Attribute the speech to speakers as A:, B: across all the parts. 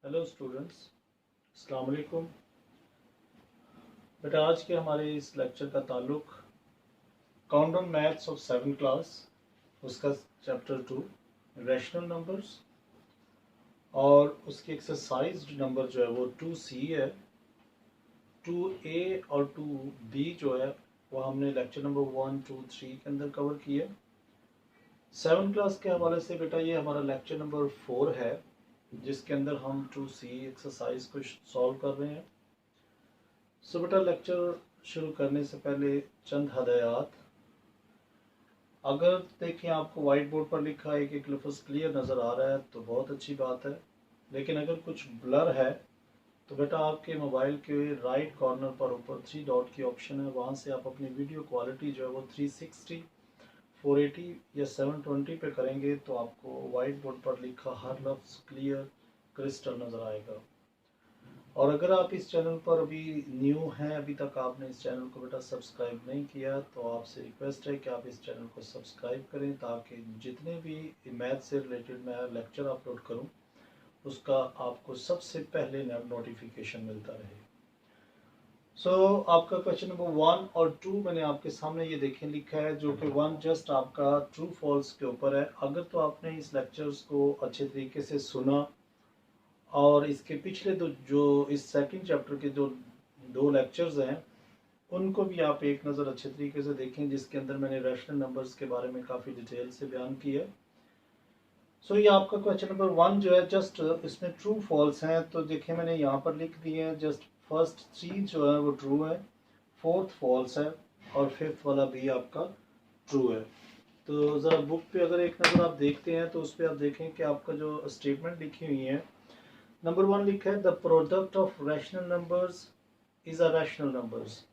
A: Hello students, अस्सलाम वालेकुम। बेटा आज के हमारे इस लेक्चर का ताल्लुक count on maths of 7 class उसका चैप्टर 2 रैशनल नंबर्स और उसकी एक्सरसाइज नंबर जो है वो 2C है। 2A और 2B जो है वो हमने लेक्चर नंबर 1, 2, 3 के अंदर कवर किया। 7 क्लास के हवाले से बेटा ये हमारा लेक्चर नंबर 4 है जिसके अंदर हम 2C एक्सरसाइज को सॉल्व कर रहे हैं। सो बेटा लेक्चर शुरू करने से पहले चंद हदायत। अगर देखें आपको वाइट बोर्ड पर लिखा है एक लफ्ज़ क्लियर नज़र आ रहा है तो बहुत अच्छी बात है, लेकिन अगर कुछ ब्लर है तो बेटा आपके मोबाइल के राइट कॉर्नर पर ऊपर 3 डॉट की ऑप्शन है, वहाँ से आप अपनी वीडियो क्वालिटी जो है वो 360, 480 या 720 पे करेंगे तो आपको वाइट बोर्ड पर लिखा हर लफ्ज़ क्लियर क्रिस्टल नज़र आएगा। और अगर आप इस चैनल पर अभी न्यू हैं, अभी तक आपने इस चैनल को बेटा सब्सक्राइब नहीं किया, तो आपसे रिक्वेस्ट है कि आप इस चैनल को सब्सक्राइब करें ताकि जितने भी मैथ से रिलेटेड मैं लेक्चर अपलोड करूं उसका आपको सबसे पहले नोटिफिकेशन मिलता रहे। आपका क्वेश्चन नंबर 1 और 2 मैंने आपके सामने ये देखें लिखा है, जो कि 1 जस्ट आपका ट्रू फॉल्स के ऊपर है। अगर तो आपने इस लेक्चर्स को अच्छे तरीके से सुना और इसके पिछले जो इस सेकंड चैप्टर के जो 2 लेक्चर्स हैं उनको भी आप एक नज़र अच्छे तरीके से देखें, जिसके अंदर मैंने रैशनल नंबर्स के बारे में काफ़ी डिटेल से बयान किया। ये आपका क्वेश्चन नंबर 1 जो है जस्ट इसमें ट्रू फॉल्स हैं, तो देखिए मैंने यहाँ पर लिख दिए हैं। जस्ट फर्स्ट 3 जो है वो ट्रू है, फोर्थ फॉल्स है और फिफ्थ वाला भी आपका ट्रू है। तो ज़रा बुक पे अगर एक नज़र आप देखते हैं तो उस पर आप देखें कि आपका जो स्टेटमेंट लिखी हुई है, नंबर 1 लिखा है the product of rational numbers is a rational numbers.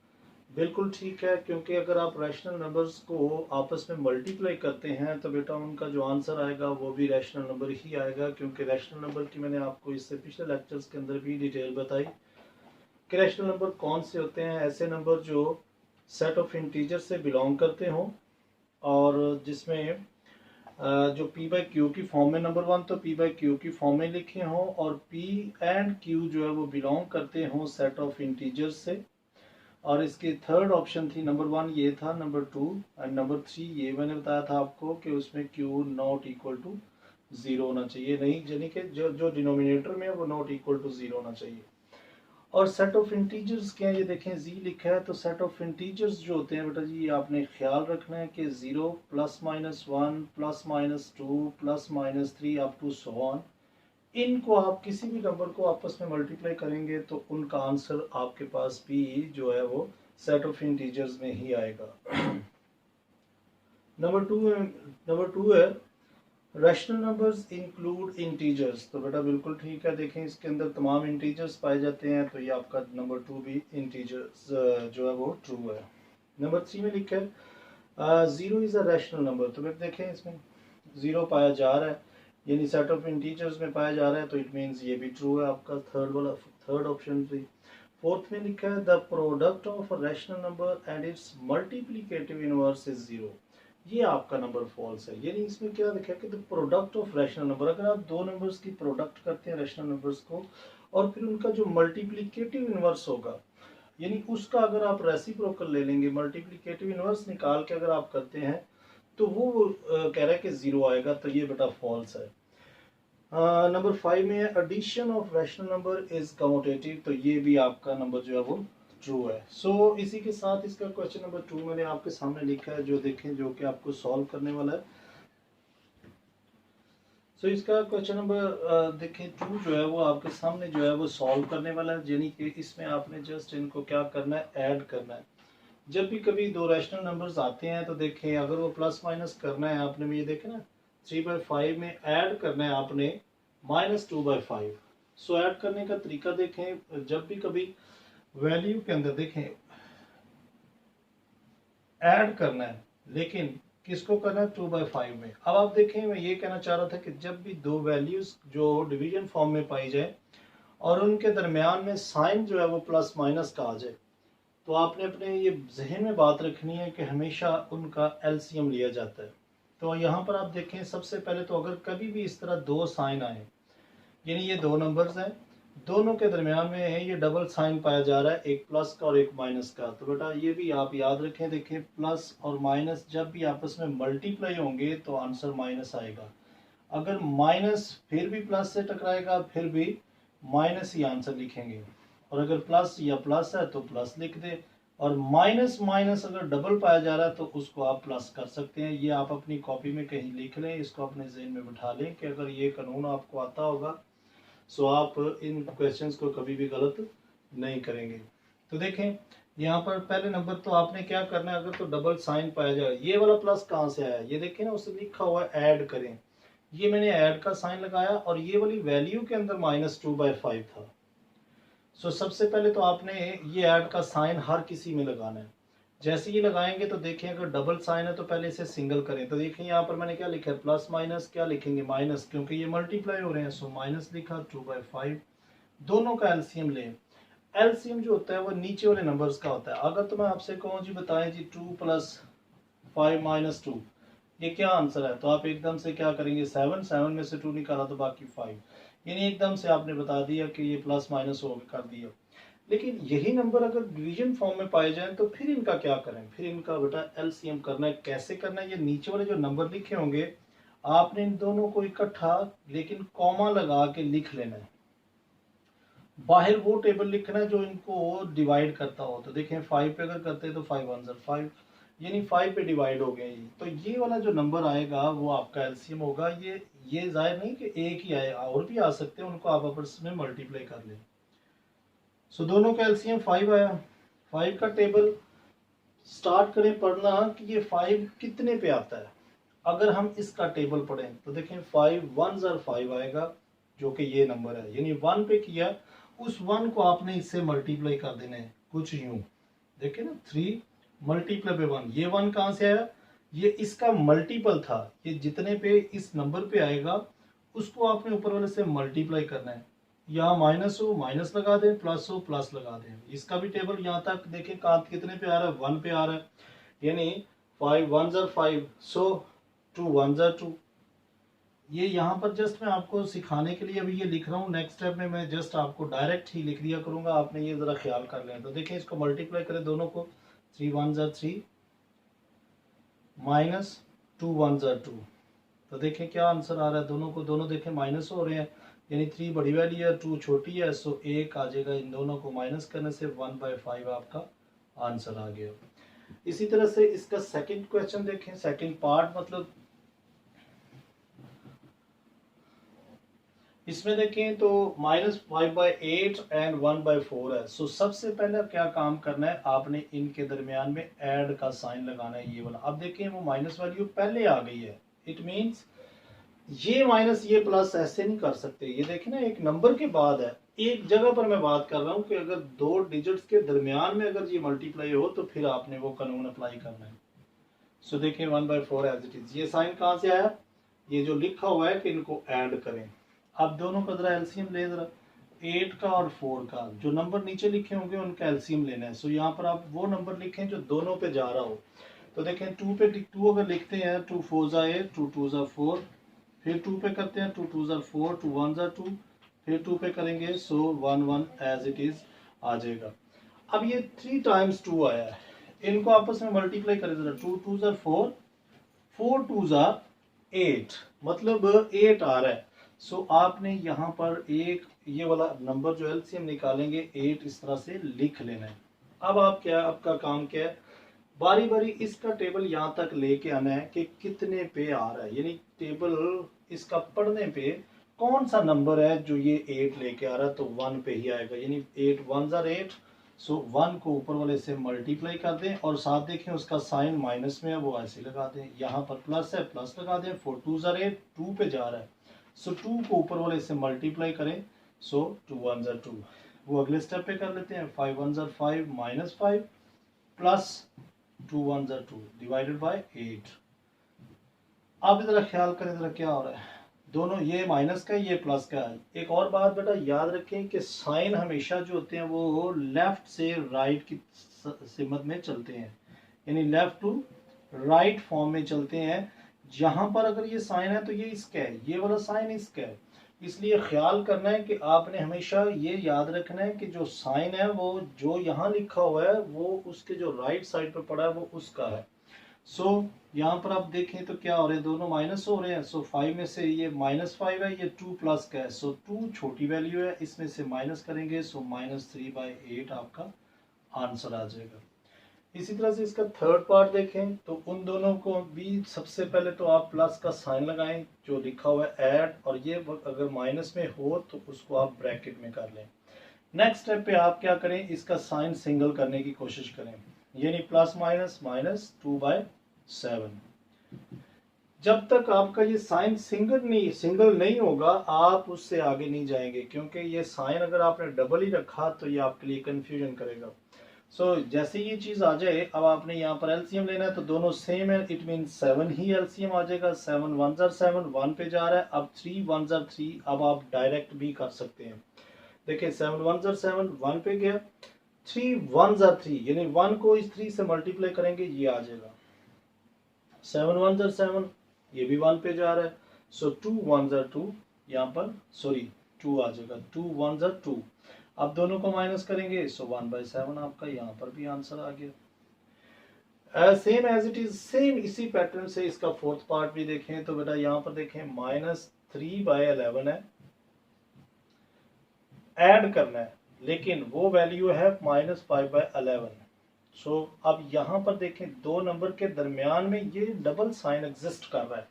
A: बिल्कुल ठीक है, क्योंकि अगर आप रैशनल नंबर्स को आपस में मल्टीप्लाई करते हैं तो बेटा उनका जो आंसर आएगा वो भी रैशनल नंबर ही आएगा, क्योंकि रैशनल नंबर की मैंने आपको इससे पिछले लेक्चर्स के अंदर भी डिटेल बताई कि रैशनल नंबर कौन से होते हैं। ऐसे नंबर जो सेट ऑफ इंटीजर से बिलोंग करते हों और जिसमें जो p बाई क्यू की फॉर्म में, नंबर 1 तो p बाई क्यू की फॉर्म में लिखे हों और p एंड q जो है वो बिलोंग करते हों सेट ऑफ इंटीजर्स से। और इसकी थर्ड ऑप्शन थी, नंबर 1 ये था, नंबर 2 एंड नंबर 3 ये मैंने बताया था आपको कि उसमें q नॉट इक्वल टू 0 होना चाहिए, नहीं यानी कि जो डिनोमिनेटर में है वो नॉट इक्वल टू 0 होना चाहिए। और सेट ऑफ इंटीजर्स क्या है, ये देखें जी लिखा है, तो सेट ऑफ इंटीजर्स जो होते हैं बेटा जी आपने ख्याल रखना है कि 0 plus minus 1 plus minus 2 plus minus 3 up to so on, इनको आप किसी भी नंबर को आपस में मल्टीप्लाई करेंगे तो उनका आंसर आपके पास भी जो है वो सेट ऑफ इंटीजर्स में ही आएगा। नंबर टू है रैशनल नंबर्स इंक्लूड इंटीजर्स। तो बेटा बिल्कुल ठीक है, देखें इसके अंदर तमाम इंटीजर्स पाए जाते हैं, तो ये आपका नंबर 2 भी इंटीजर्स जो है वो ट्रू है। नंबर 3 में लिखा है 0 इज अ रैशनल नंबर। तो बेटा देखें इसमें 0 पाया जा रहा है, यानी सेट ऑफ इंटीजर्स में पाया जा रहा है, तो इट मीन्स ये भी ट्रू है आपका थर्ड ऑप्शन भी। फोर्थ में लिखा है the product of a rational number and it's multiplicative inverse is 0। ये आपका नंबर फॉल्स है, यानी इसमें क्या लिखा है कि the product of rational number, अगर आप दो नंबर्स की प्रोडक्ट करते हैं रैशनल नंबर्स को और फिर उनका जो मल्टीप्लिकेटिव इनवर्स होगा, यानी उसका अगर आप रेसिप्रोकल ले लेंगे, मल्टीप्लिकेटिव इनवर्स निकाल के अगर आप करते हैं तो वो कह रहा है कि 0 आएगा, तो ये बेटा फॉल्स है। नंबर 5 में है addition of rational number is commutative. तो ये भी आपका नंबर जो है वो ट्रू है। इसी के साथ इसका क्वेश्चन नंबर 2 मैंने आपके सामने लिखा है, जो देखें जो कि आपको सॉल्व करने वाला है। इसका क्वेश्चन नंबर देखें 2 जो है वो आपके सामने जो है वो सॉल्व करने वाला है, यानी कि इसमें आपने जस्ट इनको क्या करना है, ऐड करना है। जब भी कभी दो रैशनल नंबर्स आते हैं तो देखें अगर वो प्लस माइनस करना है आपने, ये देखें ना 3/5 में ऐड करना है आपने -2/5। ऐड करने का तरीका देखें, जब भी कभी वैल्यू के अंदर देखें ऐड करना है, लेकिन किसको करना है 2/5 में। अब आप देखें मैं ये कहना चाह रहा था कि जब भी दो वैल्यूज जो डिवीजन फॉर्म में पाई जाए और उनके दरमियान में साइन जो है वो प्लस माइनस का आ जाए, तो आपने अपने ये जहन में बात रखनी है कि हमेशा उनका एलसीएम लिया जाता है। तो यहाँ पर आप देखें सबसे पहले तो अगर कभी भी इस तरह दो साइन आए, यानी ये दो नंबर्स हैं, दोनों के दरमियान में है ये डबल साइन पाया जा रहा है, एक प्लस का और एक माइनस का। तो बेटा ये भी आप याद रखें, देखें प्लस और माइनस जब भी आपस में मल्टीप्लाई होंगे तो आंसर माइनस आएगा। अगर माइनस फिर भी प्लस से टकराएगा फिर भी माइनस ही आंसर लिखेंगे, और अगर प्लस या प्लस है तो प्लस लिख दे, और माइनस माइनस अगर डबल पाया जा रहा है तो उसको आप प्लस कर सकते हैं। ये आप अपनी कॉपी में कहीं लिख लें, इसको अपने जहन में बिठा लें कि अगर ये कानून आपको आता होगा सो आप इन क्वेश्चंस को कभी भी गलत नहीं करेंगे। तो देखें यहाँ पर पहले नंबर तो आपने क्या करना है, अगर तो डबल साइन पाया जाए, ये वाला प्लस कहाँ से आया, ये देखें ना उससे लिखा हुआ है ऐड करें, ये मैंने ऐड का साइन लगाया और ये वाली वैल्यू के अंदर -2/5 था। सो सबसे पहले तो आपने ये ऐड का साइन हर किसी में लगाना है। जैसे ही लगाएंगे तो देखें अगर डबल साइन है तो पहले इसे सिंगल करें। तो देखें यहाँ पर मैंने क्या लिखा है, प्लस माइनस क्या लिखेंगे, माइनस, क्योंकि ये मल्टीप्लाई हो रहे हैं। सो माइनस लिखा, 2/5। दोनों का एलसीएम लें। एलसीएम जो होता है वो नीचे वाले नंबर्स का होता है। अगर तो मैं आपसे कहूँ जी बताएं जी 2 + 5 - 2 ये क्या आंसर है, तो आप एकदम से क्या करेंगे, 7 में से 2 निकाला तो बाकी 5, यानी एकदम से आपने बता दिया कि ये प्लस माइनस हो कर दिया। लेकिन यही नंबर अगर डिवीजन फॉर्म में पाए जाएं तो फिर इनका क्या करें, फिर इनका बेटा एलसीएम करना है। कैसे करना है, ये नीचे वाले जो नंबर लिखे होंगे आपने इन दोनों को इकट्ठा लेकिन कॉमा लगा के लिख लेना है। बाहर वो टेबल लिखना है जो इनको डिवाइड करता हो। तो देखें 5 पे अगर करते हैं तो 5 1 5, यानी 5 पे डिवाइड हो गया ये। तो ये वाला जो नंबर आएगा वो आपका एलसीएम होगा। ये जाहिर नहीं कि एक ही आए, और भी आ सकते हैं, उनको आप आपस में मल्टीप्लाई कर लें। सो दोनों का एलसीएम 5 आया। 5 का टेबल स्टार्ट करें पढ़ना कि ये 5 कितने पे आता है। अगर हम इसका टेबल पढ़ें तो देखें 5 1 5 आएगा, जो कि ये नंबर है, यानी 1 पे किया, उस 1 को आपने इससे मल्टीप्लाई कर देना है कुछ यूं। देखें ना 3 मल्टीप्लाई पे 1, ये 1 कहाँ से आया, ये इसका मल्टीपल था। ये जितने पे इस नंबर पे आएगा उसको आपने ऊपर वाले से मल्टीप्लाई करना है। यहाँ माइनस हो माइनस लगा दें, प्लस हो प्लस लगा दें। इसका भी टेबल यहाँ तक देखें कितने पे आ रहा है, 1 पे आ रहा है, यानी 5 1 5, सो 2 1 2। ये यहाँ पर जस्ट मैं आपको सिखाने के लिए अभी ये लिख रहा हूँ, नेक्स्ट स्टेप में मैं जस्ट आपको डायरेक्ट ही लिख दिया करूंगा, आपने ये जरा ख्याल कर लें। तो देखें इसको मल्टीप्लाई करें दोनों को, 3 1 3 माइनस 2 1 2। तो देखें क्या आंसर आ रहा है, दोनों को, दोनों देखें माइनस हो रहे हैं, यानी 3 बड़ी वाली है 2 छोटी है। सो 1 आ जाएगा, इन दोनों को माइनस करने से 1/5 आपका आंसर आ गया। इसी तरह से इसका सेकंड क्वेश्चन देखें, सेकंड पार्ट, मतलब इसमें देखें तो -5/8 एंड 1/4 है। सो सबसे पहले क्या काम करना है, आपने इनके दरमियान में ऐड का साइन लगाना है, ये वाला। अब देखें वो माइनस वैल्यू पहले आ गई है, इट मींस ये माइनस ये प्लस ऐसे नहीं कर सकते। ये देखें ना एक नंबर के बाद है, एक जगह पर मैं बात कर रहा हूं कि अगर दो डिजिट्स के दरमियान में अगर ये मल्टीप्लाई हो तो फिर आपने वो कानून अप्लाई करना है। सो देखिए 1/4 एज इट इज, ये साइन कहां से आया, ये जो लिखा हुआ है कि इनको ऐड करें। अब दोनों का जरा एलसीएम ले, जरा 8 का और 4 का, जो नंबर नीचे लिखे होंगे उनका एलसीएम लेना है। सो यहाँ पर आप वो नंबर लिखें जो दोनों पे जा रहा हो। तो देखें 2 पे 2 अगर लिखते हैं, 2 4 8, 2 2 4, फिर 2 पे करते हैं, 2 2 4, 2 1 2, फिर 2 पे करेंगे, सो 1 1 एज इट इज आ जाएगा। अब ये 3 टाइम्स 2 आया है, इनको आपस में मल्टीप्लाई करें जरा, 2 2 4, 4 2 8, मतलब 8 आ रहा है। सो आपने यहाँ पर एक ये वाला नंबर जो एलसीएम निकालेंगे 8 इस तरह से लिख लेना है। अब आप क्या, आपका काम क्या है, बारी बारी इसका टेबल यहाँ तक लेके आना है कि कितने पे आ रहा है, यानी टेबल इसका पढ़ने पे कौन सा नंबर है जो ये 8 लेके आ रहा है, तो 1 पे ही आएगा, यानी 8 1 8। सो 1 को ऊपर वाले से मल्टीप्लाई कर दें, और साथ देखें उसका साइन माइनस में है वो ऐसे लगा दें, यहाँ पर प्लस है प्लस लगा दें, 4 2 8, 2 पे जा रहा है। सो 2 को ऊपर वाले से मल्टीप्लाई करें, सो 2 1 2। वो अगले स्टेप पे कर लेते हैं, 5 1 5 -5 प्लस 2 1 2 डिवाइडेड बाय 8। आप जरा ख्याल करें जरा क्या हो रहा है, दोनों ये माइनस का ये प्लस का है। एक और बात बेटा याद रखें कि साइन हमेशा जो होते हैं वो लेफ्ट से राइट की सिमत में चलते हैं, यानी लेफ्ट टू राइट फॉर्म में चलते हैं। जहां पर अगर ये साइन है तो ये इसका है, ये वाला साइन इसका है। इसलिए ख्याल करना है कि आपने हमेशा ये याद रखना है कि जो साइन है वो जो यहाँ लिखा हुआ है वो उसके जो राइट साइड पे पड़ा है वो उसका है। सो यहाँ पर आप देखें तो क्या हो रहा है, दोनों माइनस हो रहे हैं। सो 5 में से ये -5 है, ये 2 प्लस का है। सो 2 छोटी वैल्यू है, इसमें से माइनस करेंगे, सो -3/8 आपका आंसर आ जाएगा। इसी तरह से इसका थर्ड पार्ट देखें तो उन दोनों को भी सबसे पहले तो आप प्लस का साइन लगाएं जो लिखा हुआ है ऐड, और ये अगर माइनस में हो तो उसको आप ब्रैकेट में कर लें। नेक्स्ट स्टेप पे आप क्या करें, इसका साइन सिंगल करने की कोशिश करें, यानी प्लस माइनस माइनस 2/7। जब तक आपका ये साइन सिंगल नहीं होगा आप उससे आगे नहीं जाएंगे, क्योंकि ये साइन अगर आपने डबल ही रखा तो ये आपके लिए कंफ्यूजन करेगा। जैसे ये चीज आ जाए, अब आपने यहाँ पर एलसीएम लेना है तो दोनों सेम है, इट मीन 7 ही एलसीएम आ जाएगा। 7 1 7 1 पे जा रहा है। अब 3 1 3, अब आप डायरेक्ट भी कर सकते हैं। देखिए 7 1 7 1 पे गया, 3 1 3, यानी 1 को इस 3 से मल्टीप्लाई करेंगे ये आ जाएगा 7 1 7, ये भी 1 पे जा रहा है। सो 2 1 2, यहाँ पर सॉरी 2 आ जाएगा, 2 1 2। अब दोनों को माइनस करेंगे, सो 1/7 आपका यहाँ पर भी आंसर आ गया। Same as it is, same इसी पैटर्न से इसका फोर्थ पार्ट भी देखें तो बेटा यहाँ पर देखें -3/11 है, ऐड करना है, लेकिन वो वैल्यू है -5/11। सो अब यहाँ पर देखें दो नंबर के दरमियान में ये डबल साइन एग्जिस्ट कर रहा है।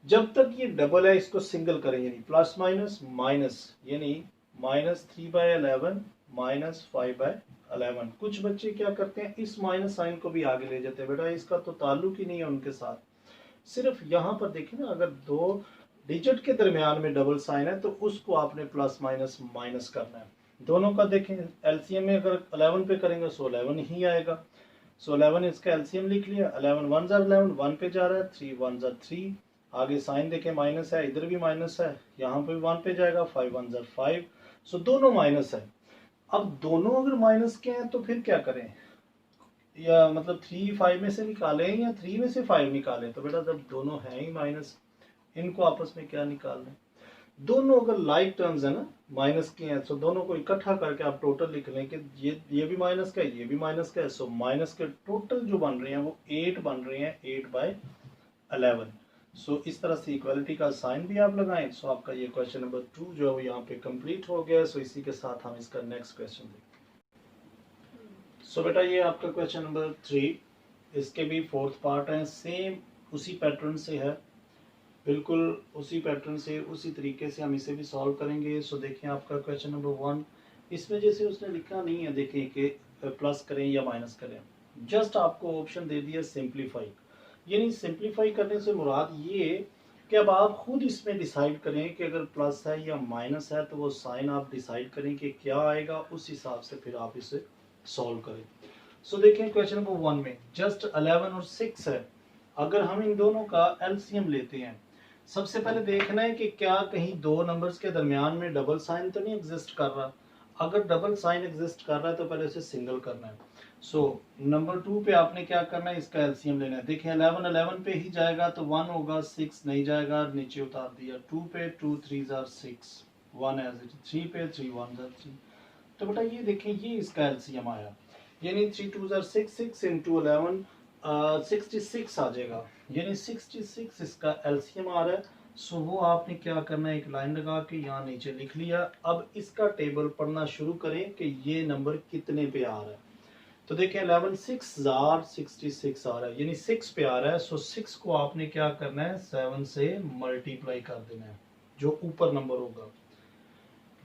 A: जब तक ये डबल है इसको सिंगल करें, यानी प्लस माइनस माइनस, यानी -3/11 -5/11। कुछ बच्चे क्या करते हैं, इस माइनस साइन को भी आगे ले जाते हैं। बेटा इसका तो ताल्लुक ही नहीं है उनके साथ। सिर्फ यहाँ पर देखें ना, अगर दो डिजिट के दरमियान में डबल साइन है तो उसको आपने प्लस माइनस माइनस करना है। दोनों का देखें एलसीएम में अगर 11 पे करेंगे सो 11 ही आएगा। सो 11 इसका एलसीएम लिख लिया, 11 1 11, 1 पे जा रहा है, 3 1 3। आगे साइन देखें माइनस है, इधर भी माइनस है, यहाँ पे भी 1 पे जाएगा, 5 1 5। सो दोनों माइनस है। अब दोनों अगर माइनस के हैं तो फिर क्या करें, या मतलब 3 5 में से निकालें या 3 में से 5 निकालें। तो बेटा जब दोनों हैं ही माइनस, इनको आपस में क्या निकाल लें। दोनों अगर लाइक टर्म्स है ना, माइनस के हैं, तो दोनों को इकट्ठा करके आप टोटल लिख लें कि ये भी माइनस का है, ये भी माइनस का है। सो माइनस के टोटल जो बन रहे हैं वो 8 बन रहे हैं, 8/11। सो इस तरह से इक्वालिटी का साइन भी आप लगाएं। सो आपका ये क्वेश्चन नंबर 2 जो है वो यहाँ पे कंप्लीट हो गया। सो इसी के साथ हम इसका नेक्स्ट क्वेश्चन देखते। सो बेटा ये आपका क्वेश्चन नंबर 3, इसके भी फोर्थ पार्ट है, सेम उसी पैटर्न से है, बिल्कुल उसी पैटर्न से उसी तरीके से हम इसे भी सॉल्व करेंगे। सो देखिए आपका क्वेश्चन नंबर 1, इसमें जैसे उसने लिखा नहीं है देखिए कि प्लस करें या माइनस करें, जस्ट आपको ऑप्शन दे दिया सिंप्लीफाई। यानी सिंप्लीफाई करने से मुराद ये कि अब आप खुद इसमें डिसाइड करें कि अगर प्लस है या माइनस है तो वो साइन आप डिसाइड करें कि क्या आएगा, उस हिसाब से फिर आप इसे सॉल्व करें। सो देखिए क्वेश्चन नंबर 1 में जस्ट 11 और 6 है। अगर हम इन दोनों का एलसीएम लेते हैं, सबसे पहले देखना है कि क्या कहीं दो नंबर्स के दरमियान में डबल साइन तो नहीं एग्जिस्ट कर रहा। अगर डबल साइन एग्जिस्ट कर रहा है तो पहले उसे सिंगल करना है। सो नंबर 2 पे आपने क्या करना है, इसका एलसीएम लेना है। देखिए 11 11 पे ही जाएगा तो 1 होगा, 6 नहीं जाएगा, नीचे उतार दिया। 2 पे 2 3 6, 1 एज इट। 3 पे 3 1 3। तो बेटा ये देखें ये इसका एलसीएम आया, यानी 3 2 6 6 इंटू 11 66 आ जाएगा, यानी 66 इसका एलसीएम आ रहा है। सो वो आपने क्या करना है, एक लाइन लगा के यहाँ नीचे लिख लिया। अब इसका टेबल पढ़ना शुरू करें कि ये नंबर कितने पे आ रहा है। तो देखिए 11 6 66 आ रहा है, यानी 6 पे आ रहा है। सो 6 को आपने क्या करना है, 7 से मल्टीप्लाई कर देना है, जो ऊपर नंबर होगा।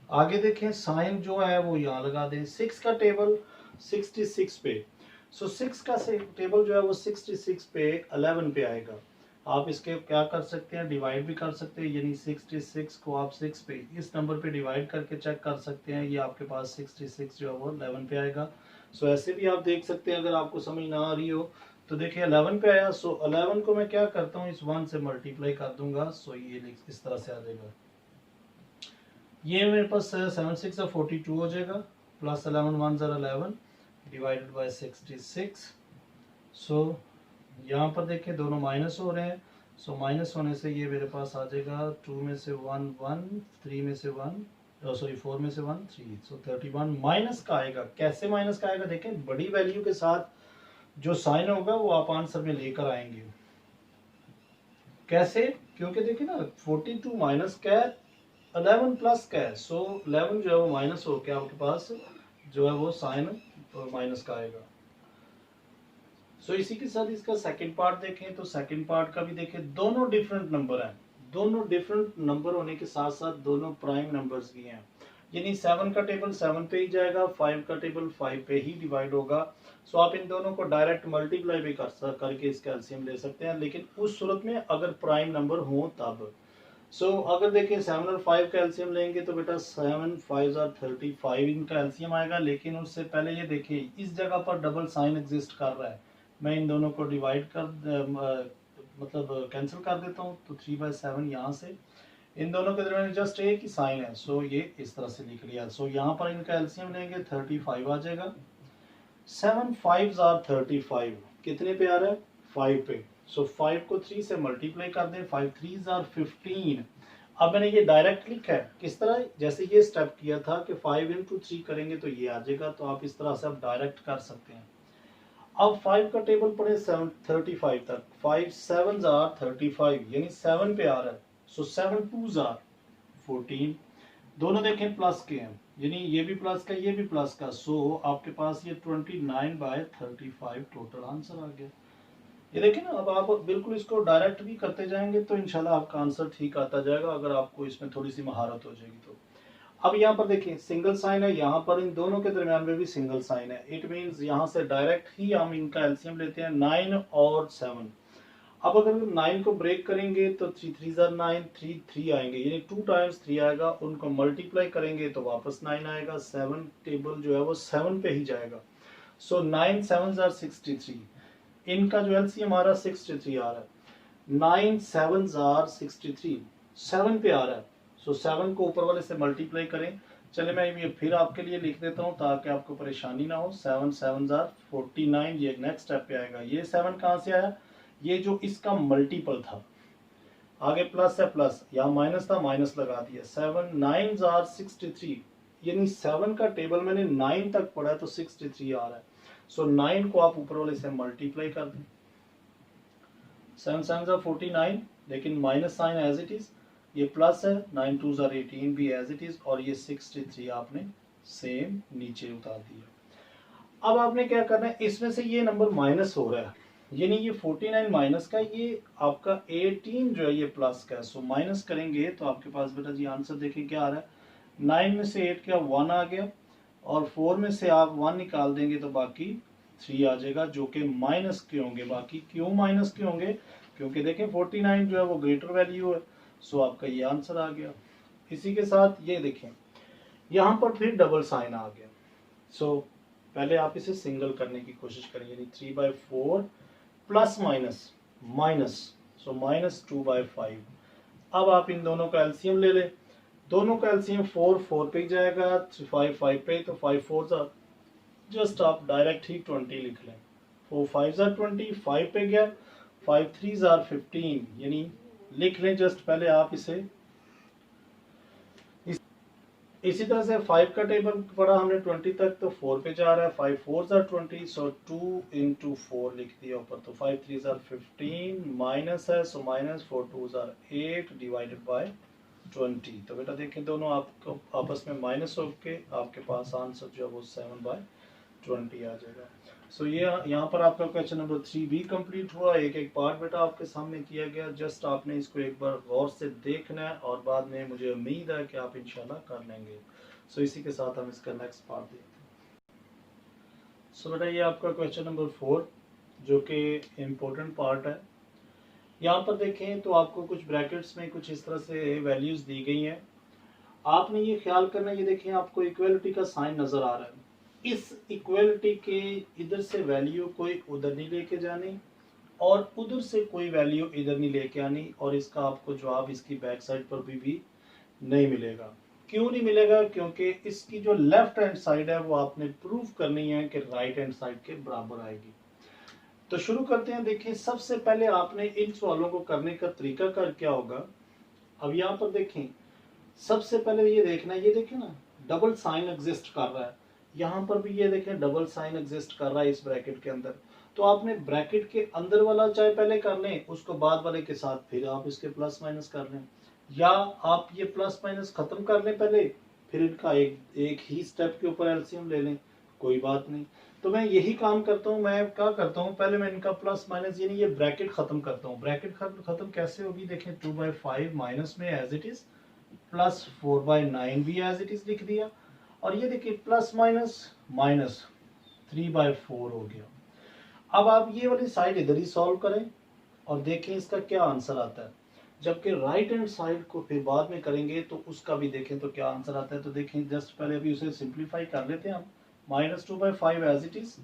A: आगे देखें साइन जो है वो यहाँ लगा दें। 6 का टेबल 66 पे, सो 6 का टेबल जो है वो 66 पे 11 पे आएगा। आप इसके क्या कर सकते हैं, डिवाइड भी कर सकते हैं, यानी 66 को आप 6 पे इस नंबर पे डिवाइड करके चेक कर सकते हैं, ये आपके पास 66 जो है वो 11 पे आएगा। सो ऐसे भी आप देख सकते हैं, अगर आपको समझ ना आ रही हो तो देखिए 11 पे आया। सो 11 को मैं क्या करता हूँ, इस 1 से मल्टीप्लाई कर दूंगा। सो ये इस तरह से आ जाएगा, ये मेरे पास 7 6 42 हो जाएगा, प्लस 11 1 11 डिवाइडेड बाय 66। सो यहाँ पर देखिए दोनों माइनस हो रहे हैं, सो माइनस होने से ये मेरे पास आ जाएगा 2 में से 1 1, 3 में से 1, सॉरी 4 में से 1 3, सो 31 माइनस का आएगा। कैसे माइनस का आएगा, देखें बड़ी वैल्यू के साथ जो साइन होगा वो आप आंसर में लेकर आएंगे। कैसे, क्योंकि देखिए ना 42 माइनस का 11 प्लस का है, सो 11 जो है वो माइनस हो के आपके पास जो है वो साइन माइनस का आएगा। सो इसी के साथ इसका सेकंड पार्ट देखें तो सेकंड पार्ट का भी देखें, दोनों डिफरेंट नंबर हैं, दोनों डिफरेंट नंबर होने के साथ साथ दोनों प्राइम नंबर्स भी हैं, यानी 7 का टेबल 7 पे ही जाएगा, 5 का टेबल 5 पे ही डिवाइड होगा। सो आप इन दोनों को डायरेक्ट मल्टीप्लाई भी करके इसका एलसीएम ले सकते हैं, लेकिन उस सूरत में अगर प्राइम नंबर हो तब। सो अगर देखिए 7 और 5 का एलसीएम लेंगे तो बेटा 7 5 और 35 इनका एलसीएम आएगा, लेकिन उससे पहले ये देखिए इस जगह पर डबल साइन एग्जिस्ट कर रहा है, मैं इन दोनों को डिवाइड कर मतलब कैंसिल कर देता हूँ, तो 3/7 यहाँ से इन दोनों के दरमियान जस्ट एक ही साइन है, सो ये इस तरह से लिख लिया। सो यहाँ पर इनका एलसीएम लेंगे 35 आ जाएगा। 7 5 आर 35 कितने पे आ रहा है 5 पे, सो 5 को 3 से मल्टीप्लाई कर दें, 5 3 आर 15। अब मैंने ये डायरेक्ट लिखा है किस तरह, जैसे ये स्टेप किया था कि 5 into 3 करेंगे तो ये आ जाएगा, तो आप इस तरह से आप डायरेक्ट कर सकते हैं। अब 5 का टेबल पढ़े 35 तक, 5 7 आर 35 यानी 7 पे आ रहा है, सो 7 2 आर 14, दोनों देखें प्लस के हैं, यानी ये भी प्लस का ये भी प्लस का, सो आपके पास ये 29/35 टोटल आंसर आ गया। ये देखें ना, अब आप बिल्कुल इसको डायरेक्ट भी करते जाएंगे तो इंशाल्लाह आपका आंसर ठीक आता जाएगा, अगर आपको इसमें थोड़ी सी महारत हो जाएगी तो। अब यहाँ पर देखिए सिंगल साइन है, यहाँ पर इन दोनों के दरमियान में भी सिंगल साइन है, इट मींस यहाँ से डायरेक्ट ही हम इनका एलसीएम लेते हैं 9 और 7। अब अगर 9 को ब्रेक करेंगे तो 3 3 9 3 3 आएंगे, यानी 2 टाइम्स 3 आएगा, उनको मल्टीप्लाई करेंगे तो वापस 9 आएगा, 7 टेबल जो है वो 7 पे ही जाएगा, सो 9 7 आर 63, इनका जो एलसीएम आ रहा है 63 आ रहा है, 9 7 आर 63 7 पे आ रहा है, सो 7 को ऊपर वाले से मल्टीप्लाई करें। चले मैं ये फिर आपके लिए लिख देता हूँ ताकि आपको परेशानी ना हो, 7 7 आर 49, ये नेक्स्ट स्टेप पे आएगा। ये 7 कहाँ से आया, ये जो इसका मल्टीपल था, आगे प्लस है प्लस, यहाँ माइनस था माइनस लगा दिया, 7 9 आर 63, यानी 7 का टेबल मैंने 9 तक पढ़ा है तो 63 आ रहा है, सो 9 को आप ऊपर वाले से मल्टीप्लाई कर दें, 7 7 आर 49, लेकिन minus sign as it is, ये प्लस है, 9 2 आर 18 भी एज इट इज, और ये 63 आपने सेम नीचे उतार दिया। अब आपने क्या करना है, इसमें से ये नंबर माइनस हो रहा है, यानी ये 49 माइनस का, ये आपका 18 जो है ये प्लस का है, सो माइनस करेंगे तो आपके पास बेटा जी आंसर देखिए क्या आ रहा है, 9 में से 8 क्या 1 आ गया, और 4 में से आप 1 निकाल देंगे तो बाकी 3 आ जाएगा, जो कि माइनस के होंगे। बाकी क्यों माइनस के होंगे, क्योंकि देखें 49 जो है वो ग्रेटर वैल्यू है, सो आपका ये आंसर आ गया। इसी के साथ ये देखें यहाँ पर फिर डबल साइन आ गया, सो पहले आप इसे सिंगल करने की कोशिश करें, यानी 3/4 प्लस माइनस माइनस, सो -2/5। अब आप इन दोनों का एलसीएम ले लें, दोनों का एलसीएम 4 4 पे जाएगा, 5 5 पे, तो 5 4 जस्ट आप डायरेक्ट ही 20 लिख लें, 4 5 20, 5 पे गया, 5 3 15, यानी लिख लें जस्ट पहले आप इसे। इसी तरह से 5 का टेबल पढ़ा हमने 20 तक, तो 4 पे जा रहा है, 5 4 20, सो 2 into 4 लिख दिया ऊपर, तो 5 3 15 माइनस है, सो माइनस 4 2 8 डिवाइडेड बाय 20, तो बेटा देखें दोनों आपको आपस में माइनस होके आपके पास आंसर जो है वो 7/20 आ जाएगा। सो ये यहाँ पर आपका क्वेश्चन नंबर 3 भी कंप्लीट हुआ, एक एक पार्ट बेटा आपके सामने किया गया, जस्ट आपने इसको एक बार गौर से देखना है और बाद में मुझे उम्मीद है कि आप इंशाल्लाह कर लेंगे। सो इसी के साथ हम इसका नेक्स्ट पार्ट देखते हैं। सो बेटा ये आपका क्वेश्चन नंबर 4 जो कि इम्पोर्टेंट पार्ट है। यहाँ पर देखें तो आपको कुछ ब्रैकेट्स में कुछ इस तरह से वैल्यूज दी गई हैं, आपने ये ख्याल करना, ये देखें आपको इक्वलिटी का साइन नजर आ रहा है, इस इक्वलिटी के इधर से वैल्यू कोई उधर नहीं लेके जानी और उधर से कोई वैल्यू इधर नहीं लेके आनी, और इसका आपको जवाब इसकी बैक साइड पर भी नहीं मिलेगा। क्यों नहीं मिलेगा, क्योंकि इसकी जो लेफ्ट हैंड साइड है वो आपने प्रूव करनी है कि राइट हैंड साइड के बराबर आएगी। तो शुरू करते हैं। देखिए सबसे पहले आपने इन सवालों को करने का तरीका कर क्या होगा। अब यहाँ पर देखें, सबसे पहले ये देखना, ये देखें ना डबल साइन एग्जिस्ट कर रहा है, यहाँ पर भी ये देखें डबल साइन एग्जिस्ट कर रहा है इस ब्रैकेट के अंदर। तो आपने ब्रैकेट के अंदर वाला चाहे पहले कर लें, उसको बाद वाले के साथ फिर आप इसके प्लस माइनस कर लें, या आप ये प्लस माइनस खत्म कर लें पहले, फिर इनका एक ही स्टेप के ऊपर एलसीएम ले लें, कोई बात नहीं। तो मैं यही काम करता हूँ। मैं क्या करता हूँ, पहले मैं इनका प्लस माइनस यानी ये ब्रैकेट खत्म करता हूँ। ब्रैकेट खत्म कैसे होगी, देखें 2/5 माइनस में एज इट इज, प्लस 4/9 भी एज इट इज लिख दिया, और ये देखिए प्लस माइनस माइनस 3/4 हो गया। अब आप ये वाली साइड इधर ही सॉल्व करें और देखें इसका क्या आंसर आता है, जबकि राइट हैंड साइड को फिर बाद में करेंगे तो उसका भी देखें तो क्या आंसर आता है। तो देखें जस्ट पहले अभी उसे सिंप्लीफाई कर लेते हैं हम। -2/5 as it is,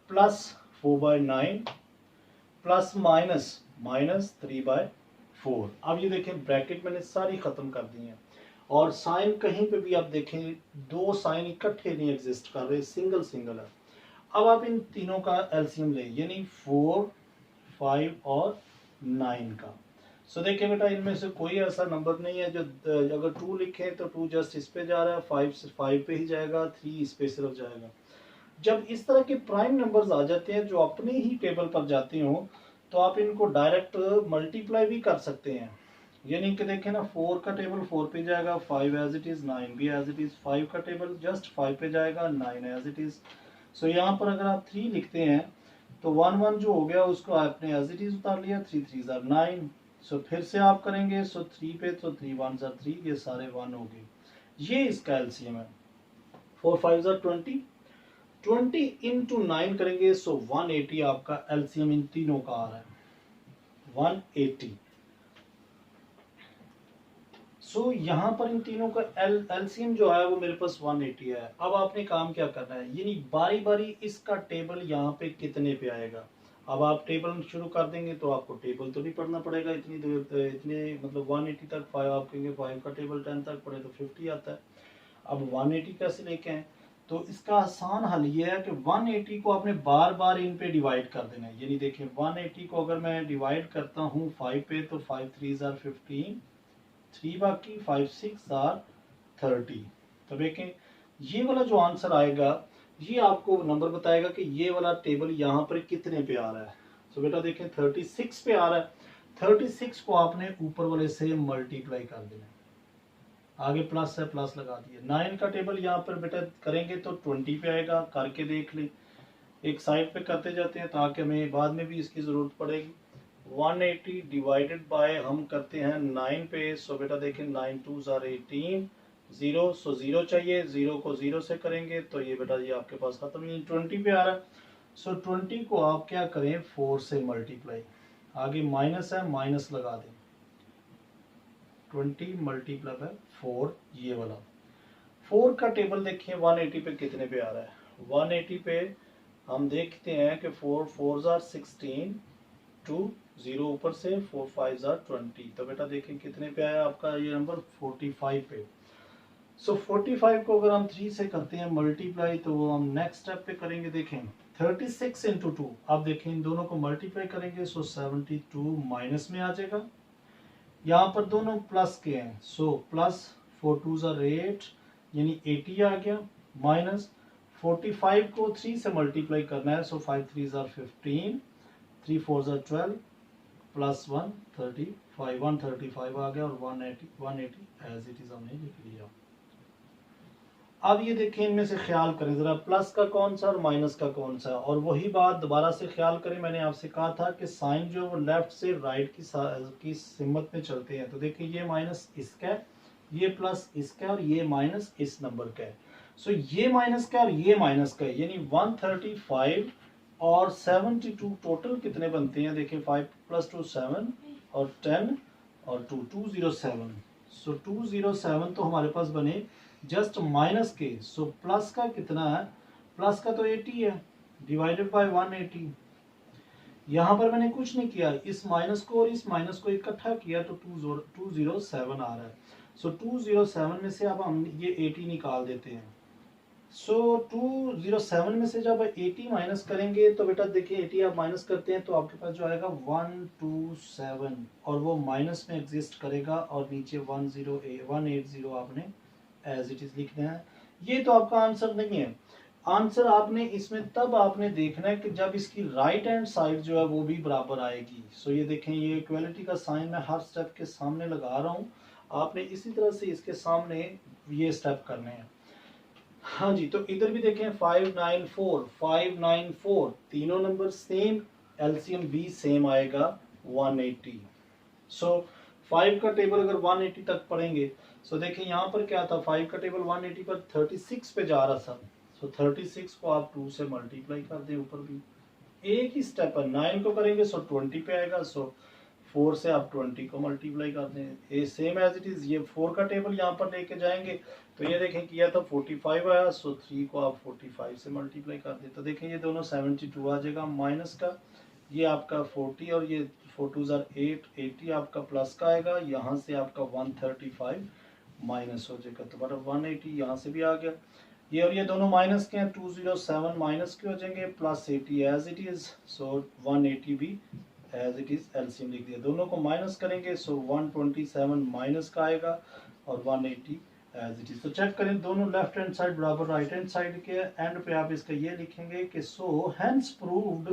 A: plus 4/9 plus minus minus 3/4। अब ये देखें ब्रैकेट मैंने सारी खत्म कर दी है, और साइन कहीं पे भी आप देखें दो साइन इकट्ठे नहीं एग्जिस्ट कर रहे, सिंगल सिंगल है। अब आप इन तीनों का एलसीएम ले, यानी 4, 5 और 9 का। सो देखिए बेटा इनमें से कोई ऐसा नंबर नहीं है जो अगर 2 लिखे तो 2 जस्ट इस पे जा रहा है, 5 पे ही जाएगा, 3 इस पे सिर्फ जाएगा। जब इस तरह के प्राइम नंबर्स आ जाते हैं जो अपने ही टेबल पर जाते हो, तो आप इनको डायरेक्ट मल्टीप्लाई भी कर सकते हैं। यानी कि देखें ना 4 का टेबल 4 पे जाएगा, 5 एज इट इज, 9 भी एज इट इज, 5 का टेबल जस्ट 5 पे जाएगा, 9 एज इट इज। सो यहाँ पर अगर आप 3 लिखते हैं तो 1 1 जो हो गया उसको आपने एज इट इज उतार लिया, 3 3 जार 9। सो फिर से आप करेंगे, सो 3 पे तो 3 1 जार 3, ये सारे 1 हो गए। ये इसका एलसीएम है। 4 5 जार 20, 20 इंटू 9 करेंगे, सो 180 आपका एलसीएम इन तीनों का आ रहा है, 180। सो यहाँ पर इन तीनों का एलसीएम जो है वो मेरे पास 180 है। अब आपने काम क्या करना है, यानी बारी बारी इसका टेबल यहाँ पे कितने पे आएगा। अब आप टेबल शुरू कर देंगे तो आपको टेबल तो नहीं पढ़ना पड़ेगा इतनी देर, इतने मतलब 180 तक 5 आप कहेंगे 5 का टेबल 10 तक पढ़े तो 50 आता है। अब 180 कैसे लेके आए, तो इसका आसान हल ये है कि 180 को आपने बार बार इन पे डिवाइड कर देना है। यानी देखें 180 को अगर मैं डिवाइड करता हूँ 5 पे तो 5 3 जार 15, 3 बाकी 5 6 जार 30। तो देखें ये वाला जो आंसर आएगा ये आपको नंबर बताएगा कि ये वाला टेबल यहाँ पर कितने पे आ रहा है। तो बेटा देखें 36 पे आ रहा है, 36 को आपने ऊपर वाले से मल्टीप्लाई कर देना है, आगे प्लस है प्लस लगा दिए। 9 का टेबल यहाँ पर बेटा करेंगे तो 20 पे आएगा, करके देख ले, एक साइड पे करते जाते हैं ताकि हमें बाद में भी इसकी जरूरत पड़ेगी। 180 डिवाइडेड बाय हम करते हैं 9 पे, सो बेटा देखें 9 2 जार 18, 0, सो 0 चाहिए, 0 को 0 से करेंगे तो ये बेटा ये आपके पास खत्म, नहीं 20 पे आ रहा है। सो 20 को आप क्या करें 4 से मल्टीप्लाई, आगे माइनस है माइनस लगा दें, 20 मल्टीप्लाई बाय 4, ये वाला 4 का टेबल देखिए 180 पे कितने पे आ रहा है। 180 पे हम देखते हैं कि 4 4 जार 16, 2 0 ऊपर से 4 5 जार 20, तो बेटा देखें कितने पे आया आपका ये नंबर 45 पे। सो 45 को अगर हम 3 से करते हैं मल्टीप्लाई तो वो हम नेक्स्ट स्टेप पे करेंगे। देखें 36 इंटू 2, अब देखें इन दोनों को मल्टीप्लाई करेंगे, सो 72 माइनस में आ जाएगा, यहाँ पर दोनों प्लस के हैं, सो प्लस 4 2 जार 8 यानी 80 आ गया, माइनस 45 को 3 से मल्टीप्लाई करना है, सो 5 3 जार 15, 3 4 जार 12, प्लस 135, 135 आ गया, और 180 एज इट इज हमने लिख लिया। अब ये देखें इनमें से ख्याल करें जरा, प्लस का कौन सा और माइनस का कौन सा, और वही बात दोबारा से ख्याल करें, मैंने आपसे कहा था कि साइन जो वो लेफ्ट से राइट की सिमत में चलते हैं। तो देखिए ये माइनस इसका है, ये प्लस इसका है, और ये माइनस इस नंबर का है। सो ये माइनस का और ये माइनस का है, यानी 135 और 72 टोटल कितने बनते हैं, देखिए 5 + 2 7 और 10 और 2 207। सो 207 तो हमारे पास बने जस्ट माइनस के। सो प्लस का कितना है, प्लस का तो 80 है, डिवाइडेड बाय 180। यहाँ पर मैंने कुछ नहीं किया, इस माइनस को और इस माइनस को इकट्ठा किया तो 207 आ रहा है। सो 207 में से अब हम ये 80 निकाल देते हैं, सो 207 में से जब 80 माइनस करेंगे तो बेटा देखिए 80 आप माइनस करते हैं तो आपके पास जो आएगा 127 और वो माइनस में एग्जिस्ट करेगा और नीचे 180 आपने एज इट इज लिखना है। ये तो आपका आंसर नहीं है। आंसर आपने इसमें तब आपने देखना है कि जब इसकी राइट हैंड साइड जो है वो भी बराबर आएगी। सो ये देखें, ये इक्वलिटी का साइन मैं हर स्टेप के सामने लगा रहा हूँ, आपने इसी तरह से इसके सामने ये स्टेप करने हैं। हाँ जी, तो इधर भी देखें 594 तीनों नंबर सेम, एलसीएम भी सेम आएगा 180। सो 5 का टेबल अगर 180 तक पढ़ेंगे, सो देखें यहाँ पर क्या था, 5 का टेबल 180 पर 36 पे जा रहा था। सो 36 को आप 2 से मल्टीप्लाई कर दें, ऊपर भी एक ही स्टेप है। 9 को करेंगे सो 20 पे आएगा। सो 4 से आप 20 को मल्टीप्लाई कर दें, ये सेम एज इट इज। ये 4 का टेबल यहाँ पर लेके जाएंगे तो ये देखें किया था 45 आया। सो 3 को आप 45 से मल्टीप्लाई कर दें तो देखें ये दोनों 72 आ जाएगा माइनस का, ये आपका 40 और ये 4 2 8 80 आपका प्लस का आएगा। यहाँ से आपका 135 माइनस हो जाएगा तो बराबर 180 यहाँ से भी आ गया। ये और ये दोनों माइनस के हैं, 207 माइनस के हो जाएंगे, प्लस 80 एज इट इज। सो 180 भी एज इट इज, एलसीएम लिख दिया। दोनों को माइनस करेंगे सो 127 माइनस का आएगा और 180 एज इट इज। तो चेक करें दोनों लेफ्ट हैंड साइड बराबर राइट हैंड साइड के, एंड पे आप इसका ये लिखेंगे कि सो हैंस प्रूव्ड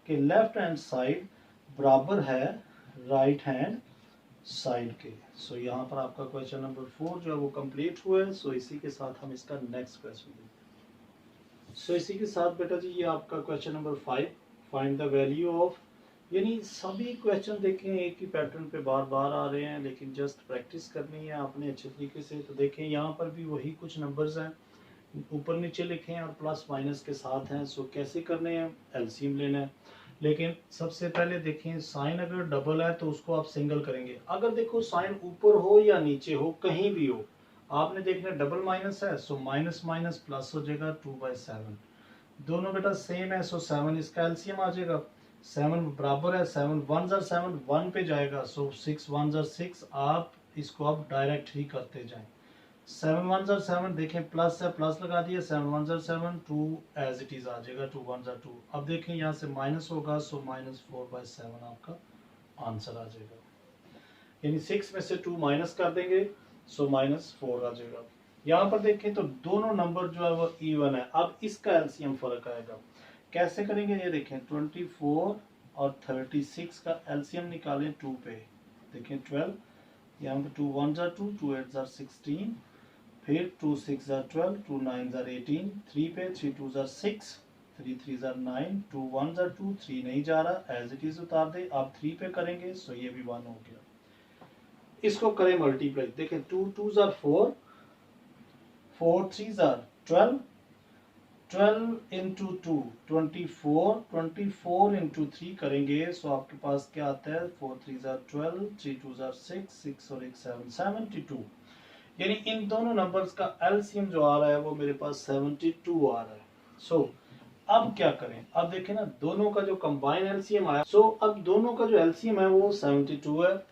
A: कि लेफ्ट हैंड साइड बराबर है राइट हैंड साइड के। सो यहाँ पर आपका क्वेश्चन नंबर 4 जो है वो कंप्लीट हुआ है। सो इसी के साथ हम इसका नेक्स्ट क्वेश्चन देखते हैं। सो इसी के साथ बेटा जी ये आपका question number 5, find the value of, यानी सभी क्वेश्चन देखें एक ही पैटर्न पे बार बार आ रहे हैं, लेकिन जस्ट प्रैक्टिस करनी है आपने अच्छे तरीके से। तो देखें यहाँ पर भी वही कुछ नंबर्स हैं, ऊपर नीचे लिखे हैं और प्लस माइनस के साथ हैं। सो कैसे करने हैं, एलसीएम लेना है। लेकिन सबसे पहले देखें साइन अगर डबल है तो उसको आप सिंगल करेंगे। अगर देखो साइन ऊपर हो या नीचे हो, कहीं भी हो, आपने देखना डबल माइनस है सो माइनस माइनस प्लस हो जाएगा 2/7। दोनों बेटा सेम है सो 7 इसका एलसीएम आ जाएगा। 7 बराबर है 7 1 जार 7 1 पे जाएगा सो 6 1 जार 6। आप इसको आप डायरेक्ट ही करते जाएं। 7 1 जार 7 देखें प्लस है, प्लस लगा दिया, 7 1 जार 7 2 एज इट इज आ जाएगा, 2 1 जार 2। अब देखें यहाँ से माइनस होगा सो -4/7 आपका आंसर आ जाएगा। यानी 6 में से 2 माइनस कर देंगे सो -4 आ जाएगा। यहाँ पर देखें तो दोनों नंबर जो है वो इवन है। अब इसका एलसीएम फर्क आएगा, कैसे करेंगे ये देखें। 24 और 36 का एलसीएम निकालें 2 पे, देखें 12, यहाँ पे 2 1 जार 2 2 8 जार 16, फिर 2 6 जार 12 2 9 जार 18, 3 पे 3 2 जार 6 3 3 जार 9 2 1 जार 2 3 नहीं जा रहा एज इट इज उतार दे। आप 3 पे करेंगे सो ये भी 1 हो गया। इसको करें मल्टीप्लाई, देखें 2 2 जार 4 4 3 जार 12 12 इंटू 2 24 24 इंटू 3 करेंगे सो आपके पास क्या आता है 4 3 जार 12 3 2 जार 6 6 और 1 7 72। यानी इन दोनों नंबर्स का एलसीएम जो आ रहा है वो मेरे पास 72 आ रहा है। सो अब क्या करें, अब देखें ना दोनों का जो कंबाइन एलसीएम आया। सो अब दोनों का जो एलसीएम है वो 72 है।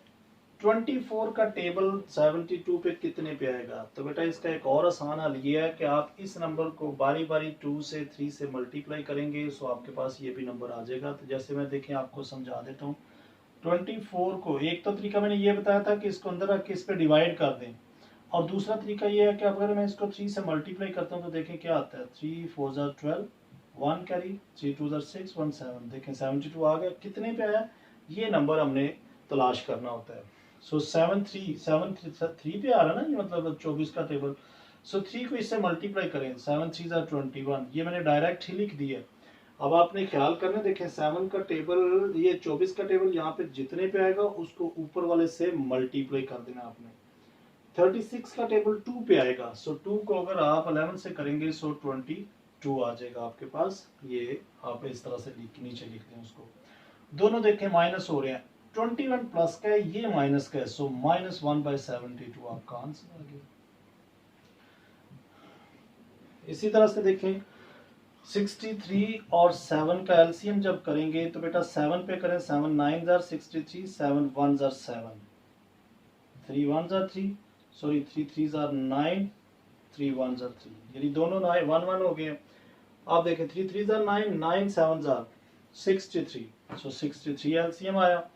A: 24 का टेबल 72 पे कितने पे आएगा, तो बेटा इसका एक और आसान हल ये है कि आप इस नंबर को बारी बारी 2 से 3 से मल्टीप्लाई करेंगे सो आपके पास ये भी नंबर आ जाएगा। तो जैसे मैं देखें आपको समझा देता हूँ। 24 को एक तो तरीका मैंने ये बताया था कि इसको अंदर रख के इस पे डिवाइड कर दें, और दूसरा तरीका ये है कि अगर मैं इसको 3 से मल्टीप्लाई करता हूँ तो देखें क्या आता है। 3 4 जार 12 1 कैरी 3 2 जार 6 1 7, देखें 72 आ गया। कितने पे आया ये नंबर हमने तलाश करना होता है। सो 7 3 पे आ रहा है ना, ये मतलब 24 का टेबल। सो 3 को इससे मल्टीप्लाई करें, 7 3 जार 21, ये मैंने डायरेक्ट ही लिख दिया। अब आपने ख्याल करना, देखें 7 का टेबल, ये 24 का टेबल यहाँ पे जितने पे आएगा उसको ऊपर वाले से मल्टीप्लाई कर देना आपने। 36 का टेबल 2 पे आएगा सो 2 को अगर आप 11 से करेंगे सो 22 आ जाएगा आपके पास। ये आप इस तरह से नीचे लिख दें उसको। दोनों देखें माइनस हो रहे हैं, 21 प्लस का है ये माइनस का है सो -1/72 आपका आंसर आ गया। इसी तरह से देखें 63 और 7 का एलसीएम जब करेंगे तो बेटा 7 पे करें, 7 9 jar 63 7 1 jar 7 3 1 jar 3 sorry 3 3 jar 9 3 1 jar 3, यानी दोनों 9 1 1 हो गए। आप देखें 3 3 जार 9, 9 7 जार 63, सो 63 एलसीएम आया।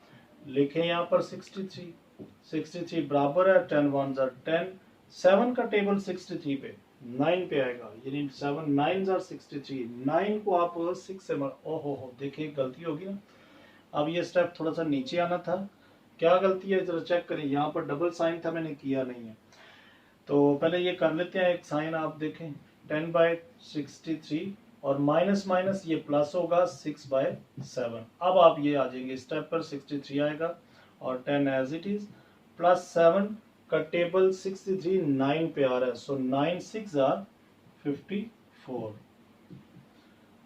A: लिखें यहाँ पर 63 बराबर है 10 1 जार 10, 7 का टेबल 63 पे 9 पे आएगा, यानी 7 9 जार 63, 9 को आप 6 से ओहो हो, देखिए गलती होगी ना। अब ये स्टेप थोड़ा सा नीचे आना था, क्या गलती है जरा चेक करें। यहाँ पर डबल साइन था, मैंने किया नहीं है, तो पहले ये कर लेते हैं एक साइन। आप देखें 10/63 और माइनस माइनस ये प्लस होगा 6/7। अब आप ये आ जाएंगे स्टेप पर, 63 आएगा और 10 एज इट इज, प्लस 7 का टेबल 63 9 पे आ रहा है, सो 9 6 आर 54,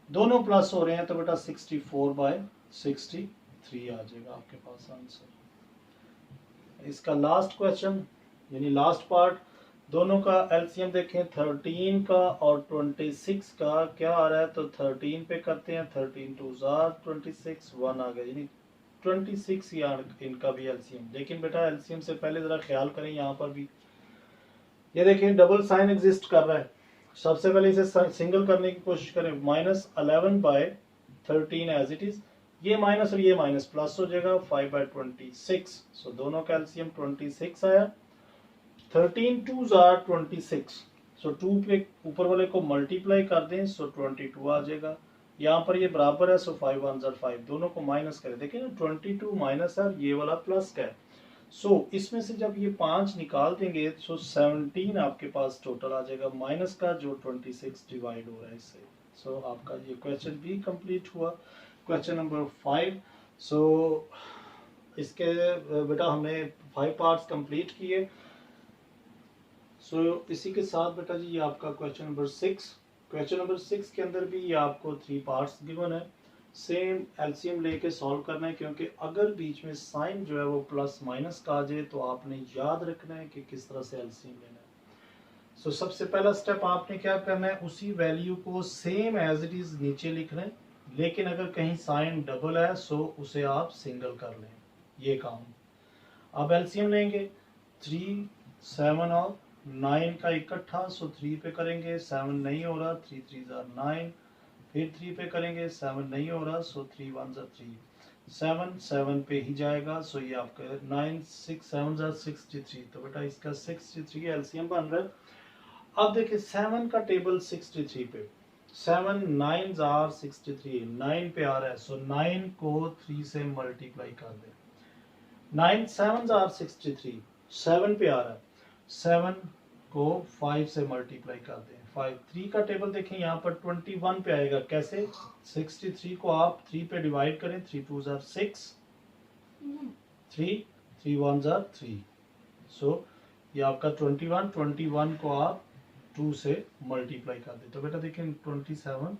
A: दोनों प्लस हो रहे हैं तो बेटा 64/63 आ जाएगा आपके पास आंसर। इसका लास्ट क्वेश्चन यानी लास्ट पार्ट, दोनों का एलसीएम देखें, 13 का और 26 का क्या आ रहा है, तो 13 पे करते हैं, 13 2 26, 1 आ गया, यानी 26 यार इनका भी एलसीएम। लेकिन बेटा एलसीएम से पहले जरा ख्याल करें, यहाँ पर भी ये देखें डबल साइन एग्जिस्ट कर रहा है। सबसे पहले इसे सिंगल करने की कोशिश करें, -11/13 एज इट इज, ये माइनस और ये माइनस प्लस हो जाएगा 5/26, सो दोनों का एलसीएम 26 आया। 13 2s are 26, सो 2 पे ऊपर वाले को मल्टीप्लाई कर दें, सो 22 आ जाएगा। यहाँ पर ये बराबर है, सो 5 1s are 5, दोनों को माइनस करें, देखिए ना 22 माइनस है, ये वाला प्लस का है। सो इसमें से जब ये 5 निकाल देंगे तो 17 आपके पास टोटल आ जाएगा, माइनस का जो 26 डिवाइड हो रहा है इससे। सो आपका ये क्वेश्चन भी कंप्लीट हुआ, क्वेश्चन नंबर 5। सो इसके बेटा हमने 5 पार्ट्स कंप्लीट किए। सो इसी के साथ बेटा जी ये आपका क्वेश्चन नंबर 6, क्वेश्चन नंबर 6 के अंदर भी ये आपको 3 पार्ट्स गिवन है, सेम एलसीएम लेके सॉल्व करना है, क्योंकि अगर बीच में साइन जो है वो प्लस माइनस का आ जाए तो आपने याद रखना है कि किस तरह से एलसीएम लेना है। सो सबसे पहला स्टेप आपने क्या करना है, उसी वैल्यू को सेम एज इट इज नीचे लिखना है, लेकिन अगर कहीं साइन डबल है सो उसे आप सिंगल कर लें, ये काम। अब एलसीएम लेंगे 3 7 और 9 का इकट्ठा, सो 3 पे करेंगे, 7 नहीं हो रहा, 3 3 9, फिर 3 पे करेंगे, 7 नहीं हो रहा, सो 3 1 3, 7 7 पे ही जाएगा, सो ये आपका 9 6 7 63, तो बेटा इसका 63 एलसीएम बन रहा है। अब देखिए 7 का टेबल 63 पे, 7 9s are 63, 9 पे आ रहा है, सो 9 को 3 से मल्टीप्लाई कर दे, 9 7s are 63, 7 पे आ रहा है, 7 को 5 से मल्टीप्लाई कर दें, 5 3 का टेबल देखें यहाँ पर 21 पे आएगा, कैसे 63 को आप 3 पे डिवाइड करें, 3 2s are 6, 3 3 1s are 3, सो ये आपका 21 को आप 2 से मल्टीप्लाई कर दें, तो बेटा देखें 27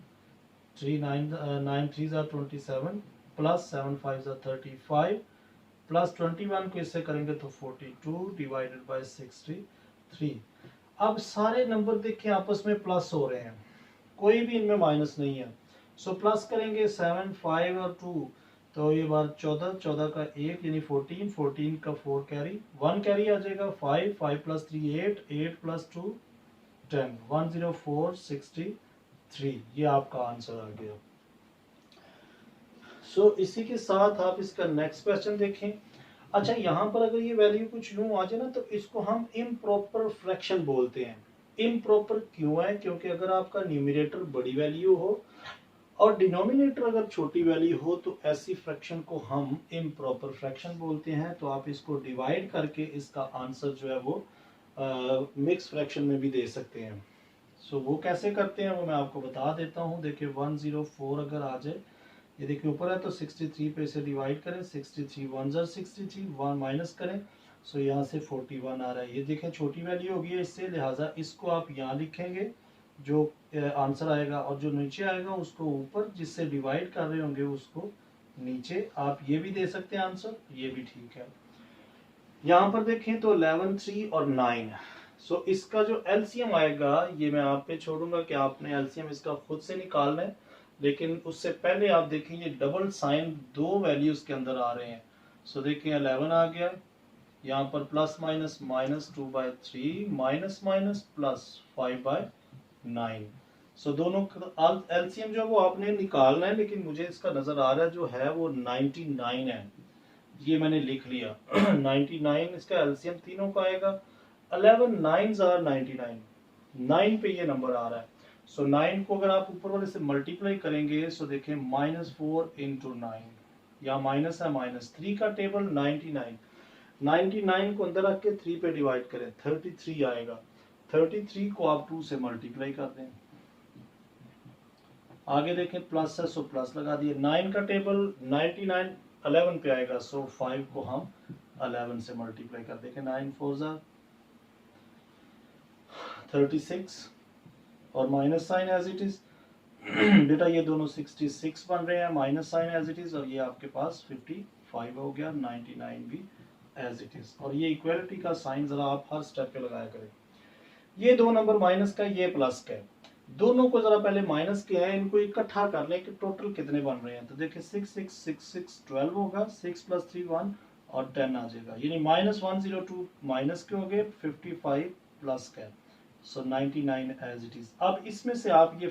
A: 3 9 3s are 27 plus 7 5s are 35 plus 21 को इससे करेंगे तो 42 डिवाइडेड बाय 63। अब सारे नंबर देखें आपस में प्लस हो रहे हैं, कोई भी इनमें माइनस नहीं है, सो प्लस करेंगे 7 5 और 2, तो ये बार 14 14 का 1 यानी 14 14 का 4 कैरी 1 कैरी आ जाएगा, 5 5 प्लस 3 8 8 प्लस 2 10 104 63, ये आपका आंसर आ गया। सो इसी के साथ आप इसका नेक्स्ट क्वेश्चन देखें। अच्छा यहाँ पर अगर ये वैल्यू कुछ यूं आ जाए ना, तो इसको हम इम्प्रॉपर फ्रैक्शन बोलते हैं। इम्प्रॉपर क्यों है, क्योंकि अगर आपका न्यूमरेटर बड़ी वैल्यू हो और डिनोमिनेटर अगर छोटी वैल्यू हो तो ऐसी फ्रैक्शन को हम इम्प्रॉपर फ्रैक्शन बोलते हैं। तो आप इसको डिवाइड करके इसका आंसर जो है वो मिक्स फ्रैक्शन में भी दे सकते हैं। सो वो कैसे करते हैं वो मैं आपको बता देता हूँ। देखिए 104 अगर आ जाए, ये देखिए ऊपर है तो 63 पे इसे डिवाइड करें, 63 1 63 1 माइनस करें, सो यहाँ से 41 आ रहा है। ये देखें छोटी वैल्यू होगी इससे, लिहाजा इसको आप यहाँ लिखेंगे जो आंसर आएगा, और जो नीचे आएगा उसको ऊपर, जिससे डिवाइड कर रहे होंगे उसको नीचे। आप ये भी दे सकते हैं आंसर, ये भी ठीक है। यहाँ पर देखें तो 11 3 और 9, सो इसका जो एलसीएम आएगा ये मैं आप पे छोड़ूंगा कि आपने एलसीएम इसका खुद से निकालना है, लेकिन उससे पहले आप देखें ये डबल साइन दो वैल्यूज के अंदर आ रहे हैं। सो देखिए 11 आ गया यहाँ पर plus minus -2/3 minus minus plus 5/9। सो दोनों एलसीएम जो है वो आपने निकालना है, लेकिन मुझे इसका नजर आ रहा है जो है वो 99 है, ये मैंने लिख लिया। 99 इसका एलसीएम तीनों का आएगा। 11 9s आर 99, 9 पे ये नंबर आ रहा है। सो 9 को अगर आप ऊपर वाले से मल्टीप्लाई करेंगे, सो देखें -4 × 9, या माइनस है -3 का टेबल 99, 99 को अंदर रख के 3 पे डिवाइड करें, 33 आएगा। 33 को आप 2 से मल्टीप्लाई कर दें। आगे देखें प्लस है, सो प्लस लगा दिए। 9 का टेबल 99 11 पे आएगा, सो 5 को हम 11 से मल्टीप्लाई कर देखें। 9 4 36 और minus sign as it is. बेटा ये दोनों 66 बन रहे हैं, minus sign as it is, और ये आपके पास 55 हो गया, 99 भी एज इट इज। और ये इक्वलिटी का साइन जरा आप हर स्टेप पे लगाया करें। ये दो नंबर माइनस का, ये प्लस का है, दोनों को जरा पहले माइनस किया है, इनको इकट्ठा कर लें कि टोटल कितने बन रहे हैं। तो देखिए 6 6 6 6 12 होगा, 6 + 3 1 और 10 आ जाएगा, यानी -102 माइनस के हो गए, 55 प्लस का। सो 99 एज इट इज। अब इसमें से आप ये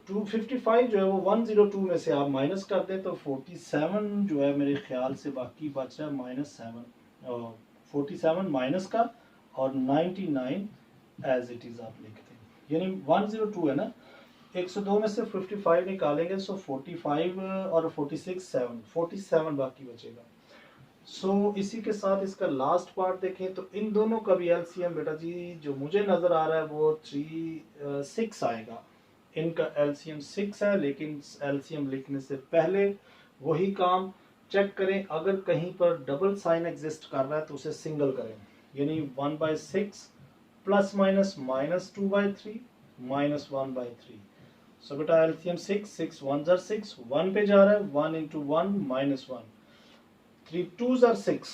A: 255 जो है वो 102 में से आप माइनस कर दें, तो 47 जो है मेरे ख्याल से बाकी बच रहा है -7, 47 माइनस का और 99 एज इट इज आप लिखते हैं, यानी 102 है ना, 102 में से 55 निकालेंगे, सो 45 और 46 7, 47 बाकी बचेगा। सो इसी के साथ इसका लास्ट पार्ट देखें, तो इन दोनों का भी एलसीएम बेटा जी जो मुझे नजर आ रहा है वो 6 आएगा। इनका एलसीएम 6 है, लेकिन एलसीएम लिखने से पहले वही काम चेक करें, अगर कहीं पर डबल साइन एग्जिस्ट कर रहा है तो उसे सिंगल करें, यानी 1/6 प्लस माइनस -2/3 -1/3। सो बेटा एलसीएम 6 6 1 6, 1 पे जा रहा है, 1 × 1 -1, 3 2s are 6,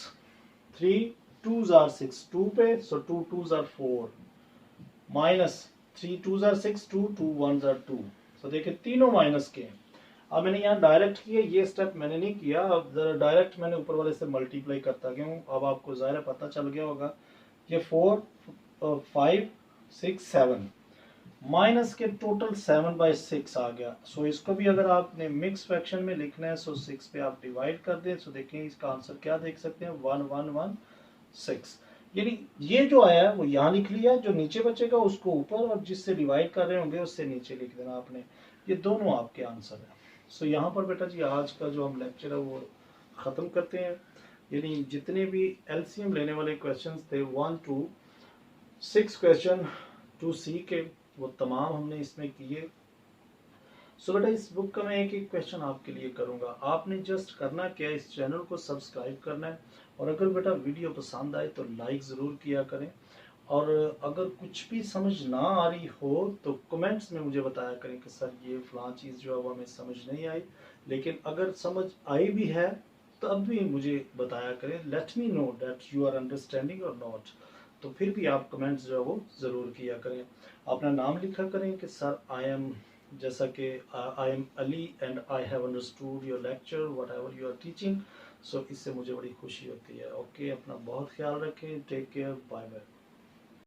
A: 3 2s are 6 2 पे, so 2 2s are 4 minus 3 2s are 6 2 2 1s are 2। so देखिए तीनों माइनस के हैं। अब मैंने यहाँ डायरेक्ट किया, ये स्टेप मैंने नहीं किया, अब जरा डायरेक्ट मैंने ऊपर वाले से मल्टीप्लाई करता गया हूँ। अब आपको ज़ाहिर पता चल गया होगा, ये 4 5 6 7 माइनस के टोटल 7/6 आ गया। सो इसको भी अगर आपने मिक्स फ्रैक्शन में लिखना है, सो 6 पे आप डिवाइड कर दें। सो देखें इसका आंसर क्या देख सकते हैं, 1 1 1 6, यानी ये जो आया है वो यहाँ लिख लिया, जो नीचे बचेगा उसको ऊपर, और जिससे डिवाइड कर रहे होंगे उससे नीचे लिख देना आपने। ये दोनों आपके आंसर है। सो यहाँ पर बेटा जी आज का जो हम लेक्चर है वो ख़त्म करते हैं, यानी जितने भी एलसीएम लेने वाले क्वेश्चन थे 1 to 6 क्वेश्चन 2C के, वो तमाम हमने इसमें किए। सो बेटा इस बुक का मैं एक एक क्वेश्चन आपके लिए करूंगा, आपने जस्ट करना क्या है, इस चैनल को सब्सक्राइब करना है, और अगर बेटा वीडियो पसंद आए तो लाइक ज़रूर किया करें, और अगर कुछ भी समझ ना आ रही हो तो कमेंट्स में मुझे बताया करें कि सर ये फ़लाँ चीज़ जो है वो हमें समझ नहीं आई, लेकिन अगर समझ आई भी है तो अब भी मुझे बताया करें, let me know that you are understanding और नॉट। तो फिर भी आप कमेंट्स जो है वो ज़रूर किया करें, अपना नाम लिखा करें कि सर आई एम, जैसा कि I am Ali and I have understood your lecture whatever you are teaching. So इससे मुझे बड़ी खुशी होती है। ओके, अपना बहुत ख्याल रखें, टेक केयर, बाय बाय।